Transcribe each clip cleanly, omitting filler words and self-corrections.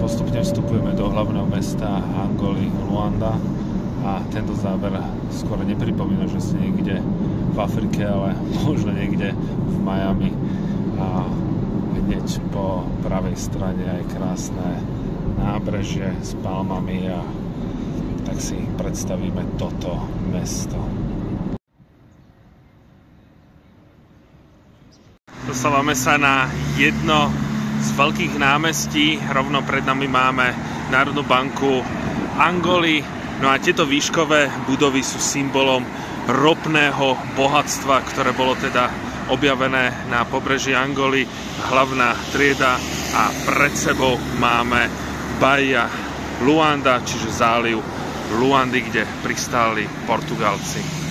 Postupne vstupujeme do hlavného mesta Angoly, Luanda, a tento záber skôr nepripomína, že ste niekde v Afrike, ale možno niekde v Miami. A hneď po pravej strane aj krásne nábrežie s palmami, a tak si predstavíme toto mesto. Dostávame sa na jedno z veľkých námestí. Rovno pred nami máme Národnú banku Angoly. No a tieto výškové budovy sú symbolom ropného bohatstva, ktoré bolo teda objavené na pobreží Angoly, hlavná trieda, a pred sebou máme Baía Luanda, čiže záliv Luandy, kde pristáli Portugalci.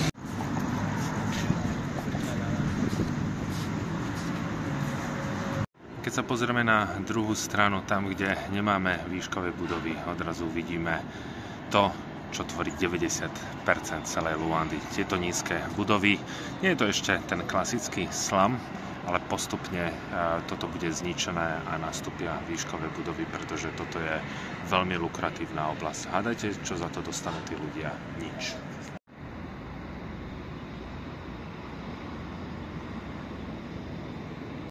Keď sa pozrieme na druhú stranu, tam, kde nemáme výškové budovy, odrazu vidíme to, čo tvorí 90% celej Luandy. Tieto nízke budovy. Nie je to ešte ten klasický slum, ale postupne toto bude zničené a nastúpia výškové budovy, pretože toto je veľmi lukratívna oblasť. Hádajte, čo za to dostanú tí ľudia? Nič.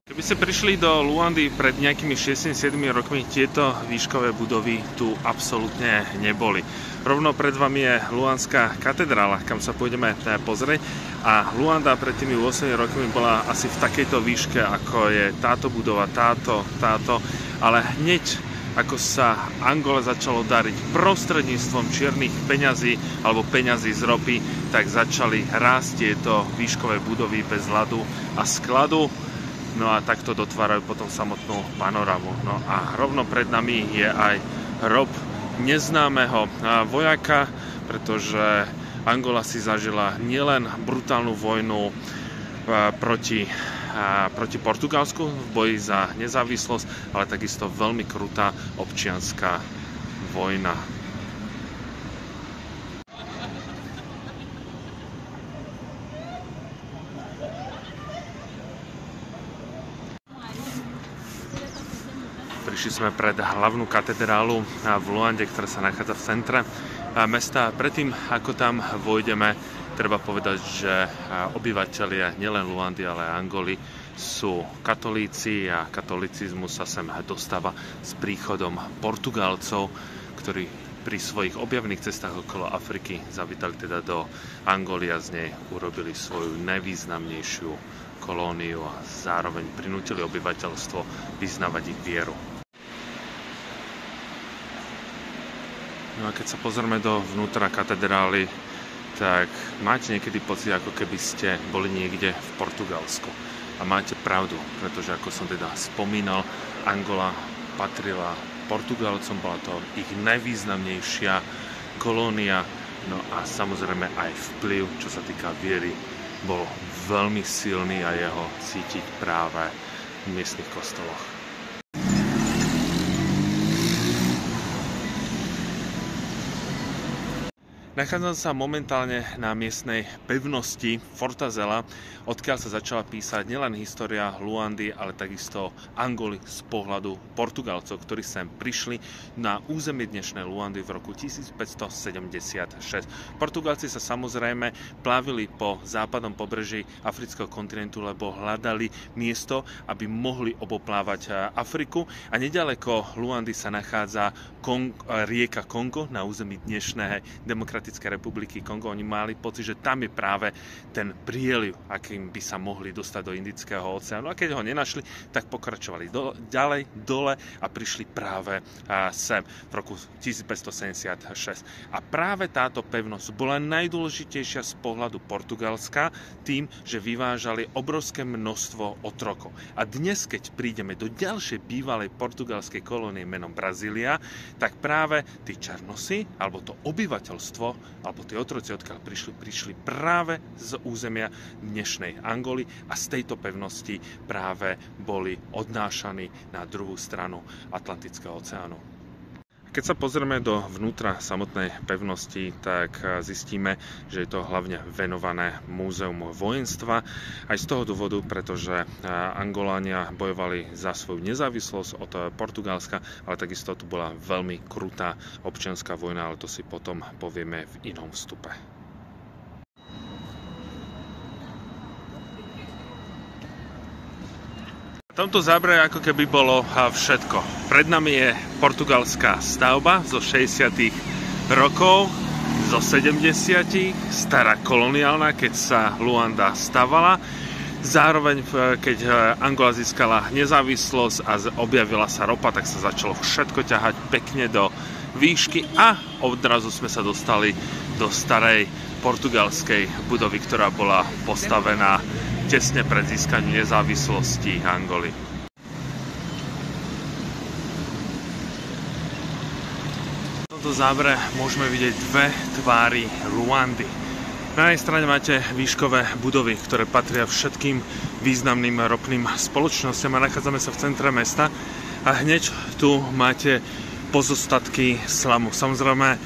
Keby ste prišli do Luandy pred nejakými 6-7 rokmi, tieto výškové budovy tu absolútne neboli. Rovno pred vami je Luandská katedrála, kam sa pôjdeme pozrieť. A Luanda pred tými 8 rokmi bola asi v takejto výške, ako je táto budova, táto. Ale hneď, ako sa Angole začalo dariť prostredníctvom čiernych peňazí alebo peňazí z ropy, tak začali rásť tieto výškové budovy bez ľadu a skladu. No a takto dotvárajú potom samotnú panorámu. No a rovno pred nami je aj hrob neznámeho vojaka, pretože Angola si zažila nielen brutálnu vojnu proti Portugalsku v boji za nezávislosť, ale takisto veľmi krutá občianska vojna. Prišli sme pred hlavnú katedrálu v Luande, ktorá sa nachádza v centre mesta. Predtým, ako tam vojdeme, treba povedať, že obyvatelia nielen Luandy, ale aj Angoly sú katolíci, a katolicizmus sa sem dostáva s príchodom Portugalcov, ktorí pri svojich objavných cestách okolo Afriky zavítali teda do Angoly a z nej urobili svoju najvýznamnejšiu kolóniu a zároveň prinútili obyvateľstvo vyznávať ich vieru. No a keď sa pozrieme do vnútra katedrály, tak máte niekedy pocit, ako keby ste boli niekde v Portugalsku. A máte pravdu, pretože ako som teda spomínal, Angola patrila Portugalcom, bola to ich najvýznamnejšia kolónia, no a samozrejme aj vplyv, čo sa týka viery, bol veľmi silný a jeho cítiť práve v miestnych kostoloch. Nachádzam sa momentálne na miestnej pevnosti Fortaleza, odkiaľ sa začala písať nielen história Luandy, ale takisto Angoly z pohľadu Portugalcov, ktorí sem prišli na územie dnešnej Luandy v roku 1576. Portugalci sa samozrejme plávili po západnom pobreží afrického kontinentu, lebo hľadali miesto, aby mohli oboplávať Afriku, a nedaleko Luandy sa nachádza rieka Kongo na území dnešnej Demokratickej republiky Kongo. Oni mali pocit, že tam je práve ten prieliv, akým by sa mohli dostať do Indického oceánu. A keď ho nenašli, tak pokračovali ďalej dole a prišli práve sem v roku 1576. A práve táto pevnosť bola najdôležitejšia z pohľadu Portugalska tým, že vyvážali obrovské množstvo otrokov. A dnes, keď prídeme do ďalšej bývalej portugalskej kolónie menom Brazília, tak práve tí černosi, alebo to obyvateľstvo, alebo tí otroci, odkiaľ prišli práve z územia dnešnej Angoly, a z tejto pevnosti práve boli odnášaní na druhú stranu Atlantického oceánu. Keď sa pozrieme do vnútra samotnej pevnosti, tak zistíme, že je to hlavne venované múzeum vojenstva. Aj z toho dôvodu, pretože Angolánia bojovali za svoju nezávislosť od Portugalska, ale takisto tu bola veľmi krutá občianska vojna, ale to si potom povieme v inom vstupe. V tomto zábere ako keby bolo všetko. Pred nami je portugalská stavba zo 60. rokov, zo 70. stará koloniálna, keď sa Luanda stavala. Zároveň, keď Angola získala nezávislosť a objavila sa ropa, tak sa začalo všetko ťahať pekne do výšky a odrazu sme sa dostali do starej portugalskej budovy, ktorá bola postavená tesne pred získaním nezávislosti Angoly. V tomto zábere môžeme vidieť dve tvári Luandy. Na jednej strane máte výškové budovy, ktoré patria všetkým významným ropným spoločnostiam a nachádzame sa v centre mesta a hneď tu máte pozostatky slamu. Samozrejme,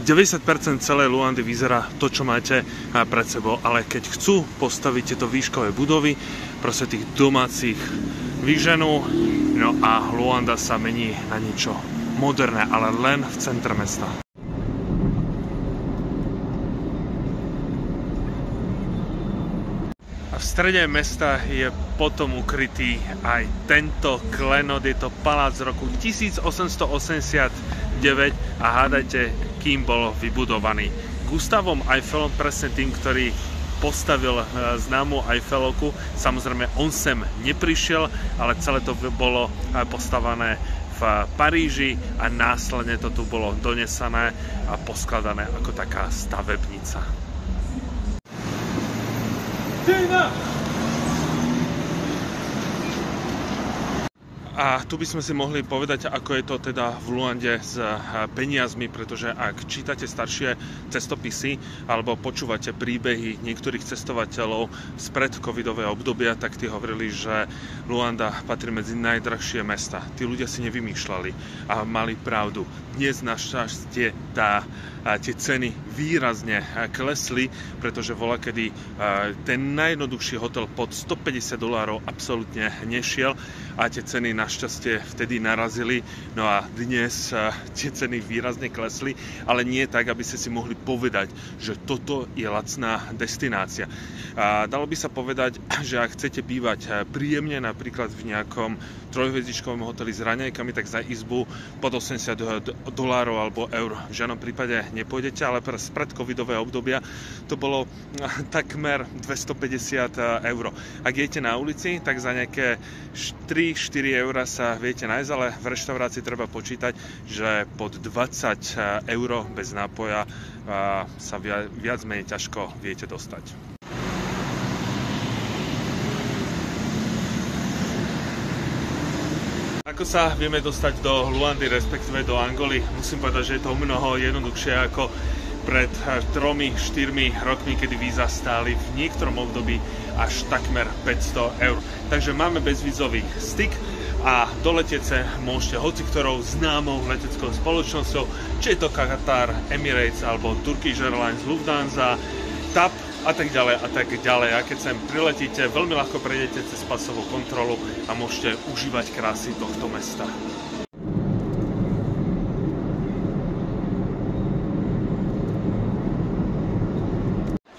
90% celej Luandy vyzerá to, čo máte pred sebou, ale keď chcú postaviť tieto výškové budovy, proste tých domácich vyženú, no a Luanda sa mení na niečo moderné, ale len v centre mesta. A v strede mesta je potom ukrytý aj tento klenot, je to palác z roku 1889 a hádajte, kým bol vybudovaný. Gustavom Eiffelom, presne tým, ktorý postavil známu Eiffelovku. Samozrejme, on sem neprišiel, ale celé to bolo postavené v Paríži a následne to tu bolo donesené a poskladané ako taká stavebnica. A tu by sme si mohli povedať, ako je to teda v Luande s peniazmi, pretože ak čítate staršie cestopisy alebo počúvate príbehy niektorých cestovateľov z predcovidového obdobia, tak tí hovorili, že Luanda patrí medzi najdrahšie mesta. Tí ľudia si nevymýšľali a mali pravdu. Dnes našťastie tie ceny výrazne klesli, pretože voľakedy ten najjednoduchší hotel pod $150 absolútne nešiel a tie ceny našťastie vtedy narazili. No a dnes tie ceny výrazne klesli, ale nie tak, aby ste si mohli povedať, že toto je lacná destinácia. Dalo by sa povedať, že ak chcete bývať príjemne, napríklad v nejakom trojhviezdičkovom hoteli s raňajkami, tak za izbu pod $80 alebo eur v žiadnom prípade nepôjdete, ale z predcovidového obdobia to bolo takmer 250 €. Ak jete na ulici, tak za nejaké 3-4 € sa viete nájsť, ale v reštaurácii treba počítať, že pod 20 € bez nápoja sa viac menej ťažko viete dostať. Ako sa vieme dostať do Luandy, respektíve do Angoly? Musím povedať, že je to mnoho jednoduchšie ako pred 3-4 rokmi, kedy víza stáli v niektorom období až takmer 500 €. Takže máme bezvízový styk a doletieť sa môžete hociktorou známou leteckou spoločnosťou, či je to Qatar, Emirates alebo Turkish Airlines, Lufthansa, TAP a tak ďalej a tak ďalej. A keď sem priletíte, veľmi ľahko prejdete cez pasovú kontrolu a môžete užívať krásy tohto mesta.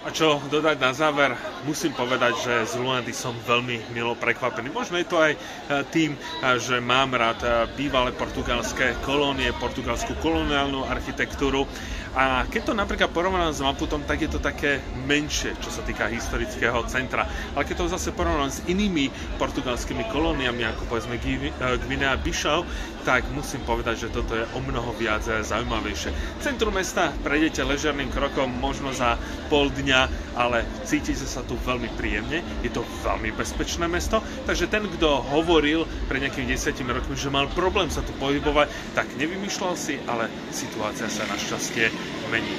A čo dodať na záver? Musím povedať, že z Luandy som veľmi milo prekvapený. Možno je to aj tým, že mám rád bývalé portugalské kolónie, portugalskú koloniálnu architektúru. A keď to napríklad porovnám s Maputom, tak je to také menšie, čo sa týka historického centra. Ale keď to zase porovnám s inými portugalskými kolóniami, ako povedzme Guinea-Bissau, tak musím povedať, že toto je o mnoho viac zaujímavejšie. Centrum mesta prejdete ležerným krokom, možno za pol dňa, ale cítite sa tu veľmi príjemne. Je to veľmi bezpečné mesto, takže ten, kto hovoril pred nejakými 10 rokmi, že mal problém sa tu pohybovať, tak nevymýšľal si, ale situácia sa našťastie mení.